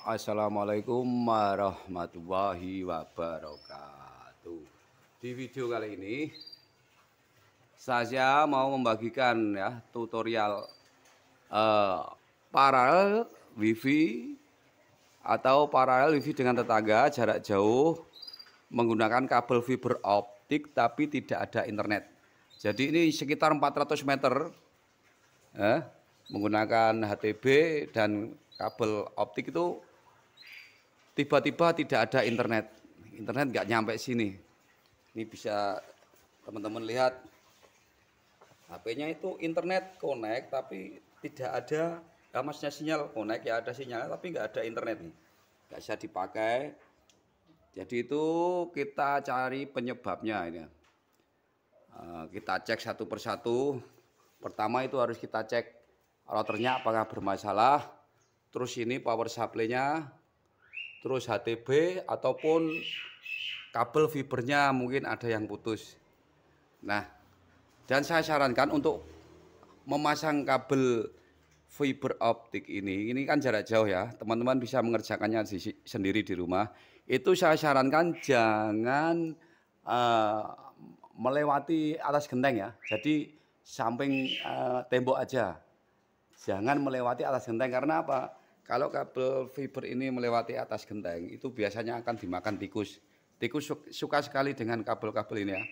Assalamualaikum warahmatullahi wabarakatuh. Di video kali ini saya mau membagikan tutorial eh, paralel wifi atau paralel wifi dengan tetangga jarak jauh menggunakan kabel fiber optik tapi tidak ada internet. Jadi ini sekitar 400 meter menggunakan HTB dan kabel optik itu tiba-tiba tidak ada internet. Internet nggak nyampe sini. Ini bisa teman-teman lihat. HP-nya itu internet connect tapi tidak ada, maksudnya sinyal connect ya ada sinyalnya tapi nggak ada internet nih. Nggak bisa dipakai. Jadi itu kita cari penyebabnya ini. Kita cek satu persatu. Pertama itu harus kita cek routernya apakah bermasalah. Terus ini power supply-nya. Terus HTB ataupun kabel fibernya mungkin ada yang putus. Nah, dan saya sarankan untuk memasang kabel fiber optik ini kan jarak jauh ya, teman-teman bisa mengerjakannya sendiri di rumah. Itu saya sarankan jangan melewati atas genteng ya, jadi samping tembok aja. Jangan melewati atas genteng karena apa? Kalau kabel fiber ini melewati atas genteng itu biasanya akan dimakan tikus. Tikus suka sekali dengan kabel-kabel ini ya.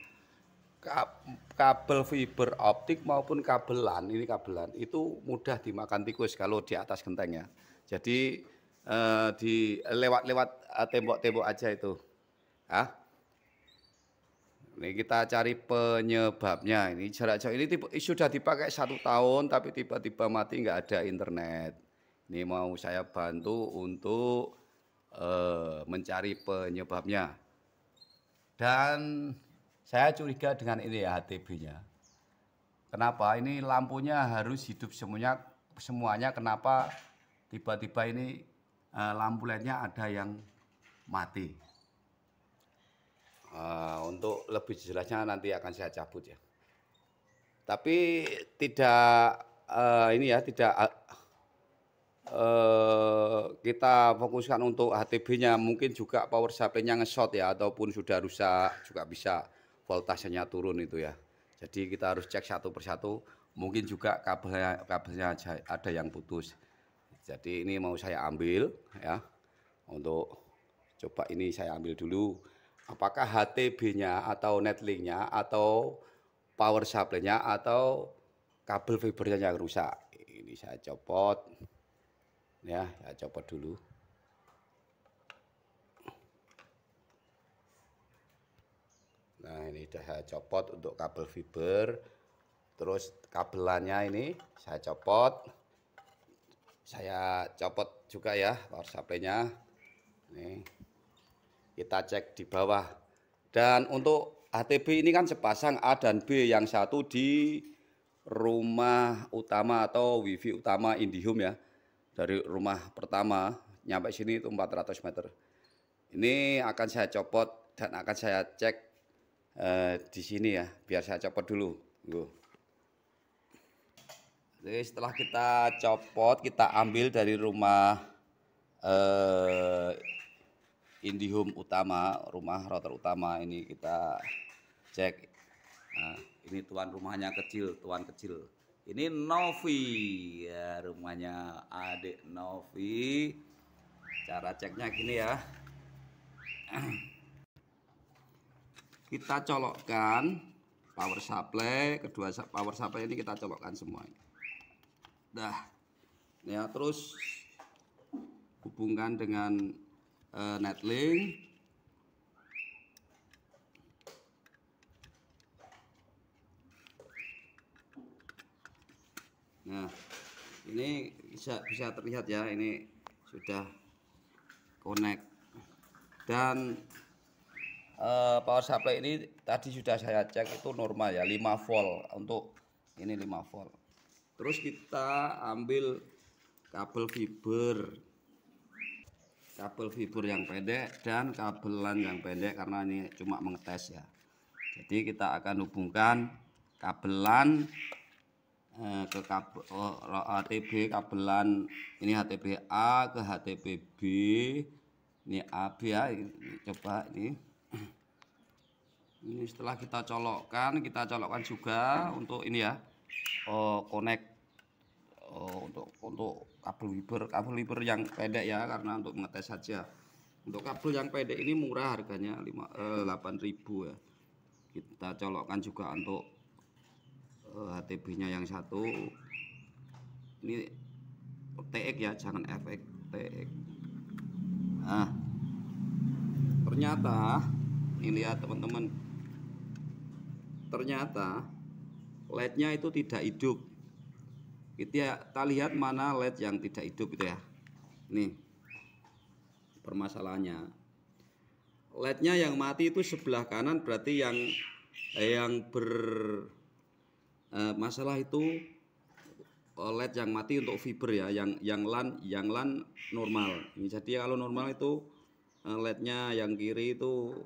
Kabel fiber optik maupun kabel LAN, ini kabel LAN itu mudah dimakan tikus kalau di atas genteng ya. Jadi di lewat-lewat tembok-tembok aja itu. Ah. Ini kita cari penyebabnya. Ini jarak jauh ini sudah dipakai 1 tahun tapi tiba-tiba mati nggak ada internet. Ini mau saya bantu untuk mencari penyebabnya. Dan saya curiga dengan ini ya HTB-nya. Kenapa? Ini lampunya harus hidup semuanya. Kenapa tiba-tiba ini lampu LED-nya ada yang mati? Untuk lebih jelasnya nanti akan saya cabut ya. Tapi tidak kita fokuskan untuk HTB-nya, mungkin juga power supply-nya nge-short ya ataupun sudah rusak juga bisa voltasenya turun itu ya. Jadi kita harus cek satu persatu, mungkin juga kabelnya ada yang putus. Jadi ini mau saya ambil ya. Untuk coba ini saya ambil dulu. Apakah HTB-nya atau netlink-nya atau power supply-nya atau kabel fibernya yang rusak. Ini saya copot. Ya, saya copot dulu. Nah, ini sudah saya copot untuk kabel fiber. Terus kabelannya ini saya copot. Saya copot juga ya power supply-nya. Nih. Kita cek di bawah. Dan untuk HTB ini kan sepasang A dan B, yang satu di rumah utama atau wifi utama IndiHome ya. Dari rumah pertama nyampe sini itu 400 meter. Ini akan saya copot dan akan saya cek di sini ya. Biar saya copot dulu. Jadi setelah kita copot, kita ambil dari rumah IndiHome utama, rumah router utama ini kita cek. Nah, ini tuan rumahnya kecil, tuan kecil. Ini Novi ya, rumahnya adik Novi. Cara ceknya gini ya. Kita colokkan power supply, kedua power supply ini kita colokkan semua. Dah. Ya, terus hubungkan dengan netlink. Nah, ini bisa terlihat ya, ini sudah connect. Dan power supply ini tadi sudah saya cek itu normal ya, 5 volt untuk ini 5 volt. Terus kita ambil kabel fiber yang pendek dan kabel LAN yang pendek karena ini cuma mengetes ya. Jadi kita akan hubungkan kabel LAN ke kabel HTB kabelan ini HTB A ke HTB B, ini AB ya, ini, coba ini setelah kita colokkan juga untuk ini ya, connect untuk kabel fiber yang pendek ya, karena untuk mengetes saja. Untuk kabel yang pendek ini murah harganya 8.000 ya. Kita colokkan juga untuk HTB-nya yang satu. Ini TX ya, jangan FX, TX. Nah, ternyata ini lihat teman-teman, ternyata LED-nya itu tidak hidup. Kita lihat mana LED yang tidak hidup itu ya. Ini permasalahannya. LED-nya yang mati itu sebelah kanan, berarti yang masalah itu LED yang mati untuk fiber ya, yang LAN normal. Ini jadi kalau normal itu LED-nya yang kiri itu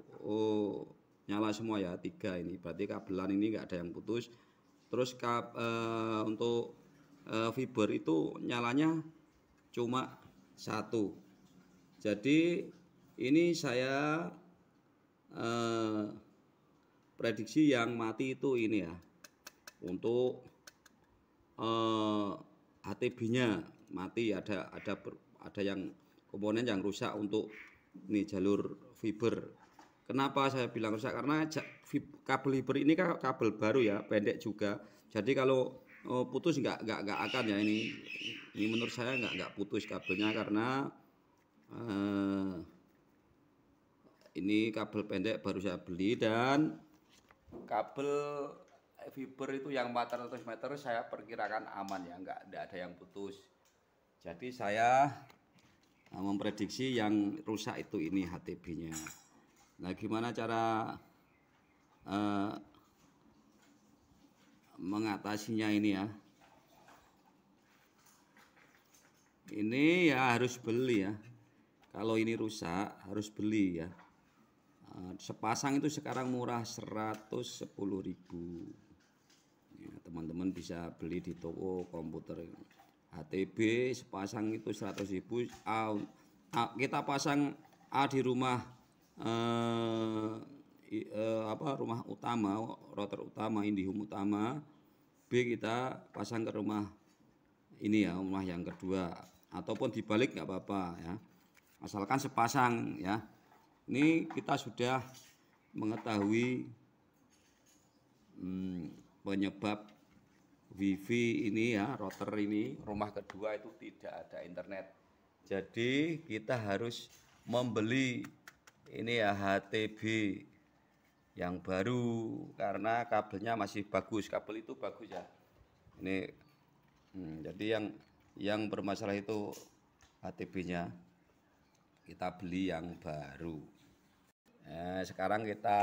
nyala semua ya, 3 ini. Berarti kabelan ini enggak ada yang putus. Terus untuk fiber itu nyalanya cuma 1. Jadi ini saya prediksi yang mati itu ini ya, untuk HTB-nya mati, ada yang komponen yang rusak untuk ini jalur fiber. Kenapa saya bilang rusak? Karena kabel fiber ini kan kabel baru ya, pendek juga. Jadi kalau putus nggak akan ya, ini menurut saya nggak putus kabelnya, karena ini kabel pendek baru saya beli, dan kabel fiber itu yang 400 meter saya perkirakan aman ya, nggak ada yang putus. Jadi saya memprediksi yang rusak itu ini HTB-nya. Nah, gimana cara mengatasinya ini ya? Ini ya harus beli ya. Kalau ini rusak harus beli ya. Sepasang itu sekarang murah 110.000. Ya, teman-teman bisa beli di toko komputer. HTB sepasang itu 100.000. Kita pasang A di rumah rumah utama, router utama, IndiHome utama. B kita pasang ke rumah ini ya, rumah yang kedua, ataupun dibalik nggak apa-apa ya, asalkan sepasang ya. Ini kita sudah mengetahui penyebab wifi ini ya, router ini rumah kedua itu tidak ada internet. Jadi kita harus membeli ini ya HTB yang baru, karena kabelnya masih bagus, kabel itu bagus ya. Ini jadi yang bermasalah itu HTB-nya, kita beli yang baru. Sekarang kita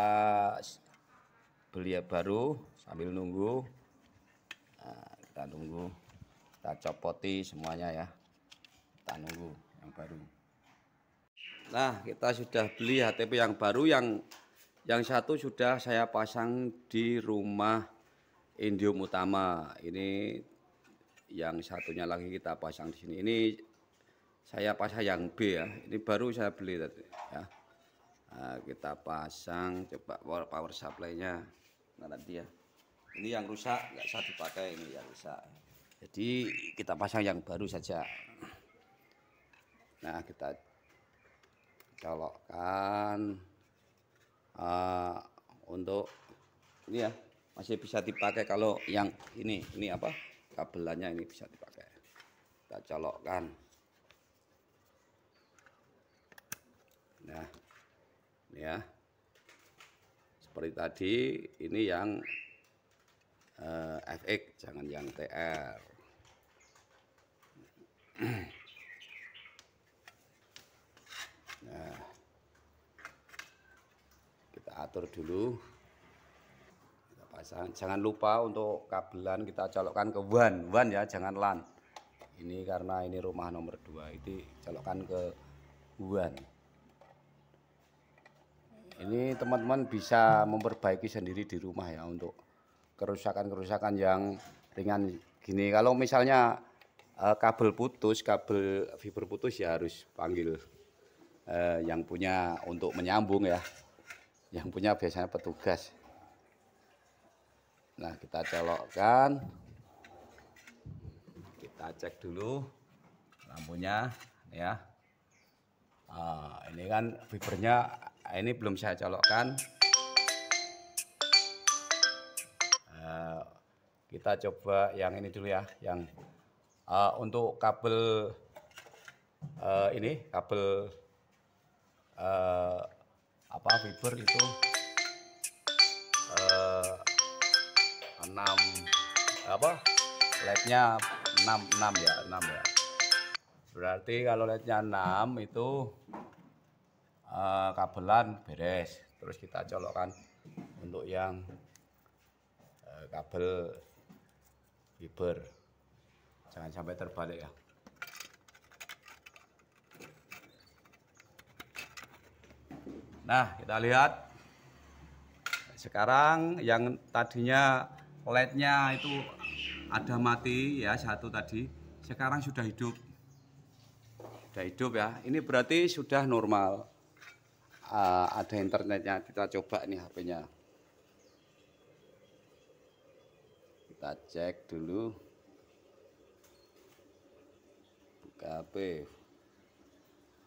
beli yang baru sambil nunggu. Kita nunggu, kita copoti semuanya ya, kita nunggu yang baru. Nah, kita sudah beli HTB yang baru, yang satu sudah saya pasang di rumah IndiHome utama. Ini yang satunya lagi kita pasang di sini. Ini saya pasang yang B ya. Ini baru saya beli tadi ya. Nah, kita pasang, coba power supply-nya. Nah, tadi ya. Ini yang rusak nggak usah dipakai, ini yang rusak. Jadi kita pasang yang baru saja. Nah, kita colokkan untuk ini ya, masih bisa dipakai. Kalau yang ini apa, kabelannya ini bisa dipakai. Kita colokkan. Nah, ini ya, seperti tadi, ini yang FX, jangan yang TR. Nah, kita atur dulu, kita pasang. Jangan lupa untuk kabelan kita colokkan ke WAN ya, jangan LAN. Ini karena ini rumah nomor 2, itu colokkan ke WAN. Ini teman-teman bisa memperbaiki sendiri di rumah ya, untuk kerusakan-kerusakan yang ringan gini, kalau misalnya kabel putus, kabel fiber putus ya harus panggil yang punya untuk menyambung ya. Yang punya biasanya petugas. Nah, kita colokkan. Kita cek dulu lampunya ya. Ini kan fibernya, ini belum saya colokkan. Kita coba yang ini dulu ya, yang untuk kabel ini kabel fiber itu 6 LED-nya 6 ya, 6 ya. Berarti kalau LED-nya 6 itu kabelan beres. Terus kita colokkan untuk yang kabel fiber, jangan sampai terbalik ya. Nah, kita lihat sekarang yang tadinya LED-nya itu ada mati ya, satu tadi, sekarang sudah hidup. Sudah hidup ya. Ini berarti sudah normal. Ada internetnya. Kita coba nih HP-nya. Kita cek dulu. Buka HP.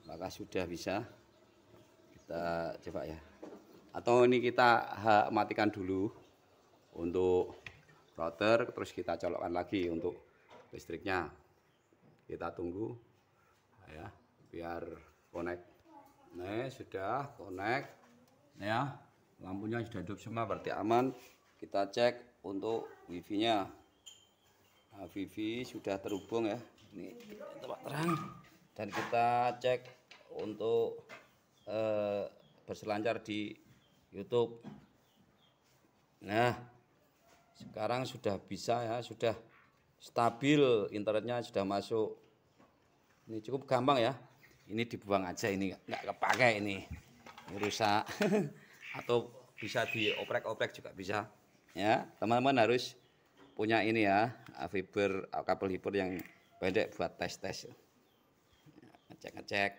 Maka sudah bisa. Kita coba ya. Atau ini kita matikan dulu untuk router, terus kita colokkan lagi untuk listriknya. Kita tunggu ya, biar connect. Nah, sudah connect ya, lampunya sudah hidup semua, berarti aman. Kita cek untuk wifi-nya. Nah, wifi sudah terhubung ya, ini tempat terang. Dan kita cek untuk berselancar di YouTube. Nah, sekarang sudah bisa ya, sudah stabil, internetnya sudah masuk. Ini cukup gampang ya. Ini dibuang aja, ini nggak kepakai ini rusak. Atau bisa dioprek-oprek juga bisa. Ya, teman-teman harus punya ini ya, fiber, kabel fiber yang pendek buat tes-tes. Ngecek-ngecek.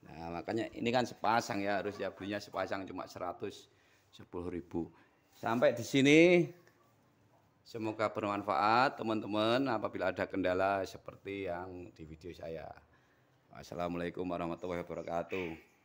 Nah, makanya ini kan sepasang ya, harus ya belinya sepasang cuma 110.000. Sampai di sini semoga bermanfaat teman-teman. Apabila ada kendala seperti yang di video saya. Wassalamualaikum warahmatullahi wabarakatuh.